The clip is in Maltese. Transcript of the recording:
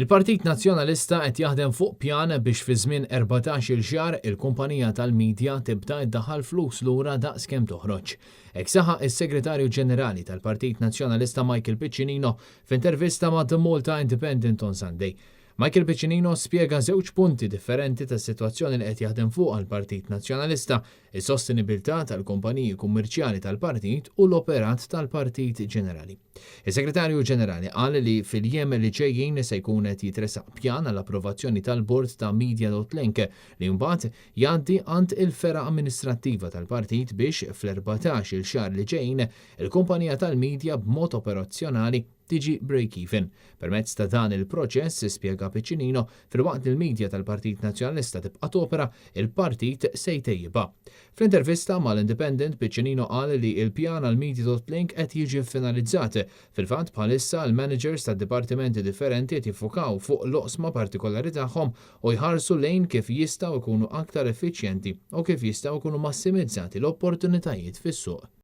Il-Partit Nazzjonalista qed jaħdem fuq pjan biex fi żmien 14-il xahar il-kumpanija tal-midja tibda iddaħħal flus lura daqskemm toħroġ. Hekk saħaq is-Segretarju Ġenerali tal-Partit Nazzjonalista Michael Piccinino f'intervista ma' The Malta Independent on Sunday. Michael Piccinino spjega żewġ punti differenti tas-sitwazzjoni li qed jaħdem fuq għall-Partit Nazzjonalista, is-sostenibilità tal-kumpaniji kummerċjali tal-partit u l-operat tal-Partit Ġenerali. Is-Segretarju Ġenerali qal li fil-jiem li ġejjin se jkun qed jitresaq pjan għall-approvazzjoni tal-Bord ta' Media.Link li mbagħad jgħaddi għand il-fera amministrattiva tal-partit biex fl-14 il-xahar li ġejjin il-kumpanija tal-midja b'mod operazzjonali tiġi break-even. Permezz ta' dan il-proċess, spjega Piccinino, fil-waqt il-midja tal-Partit Nazzjonalista tibqa' topera, il-partit se jtejjibha. Fl-intervista mal-Independent, Piccinino qal li l-pjan għal Media.Link qed jiġi finalizzat. Fil-fatt bħalissa l-managers tad-dipartimenti differenti qed jiffukaw fuq l-oqsma partikolari tagħhom u jħarsu lejn kif jistgħu jkunu aktar effiċjenti u kif jistgħu jkunu massimizzati l-opportunitajiet fis-suq.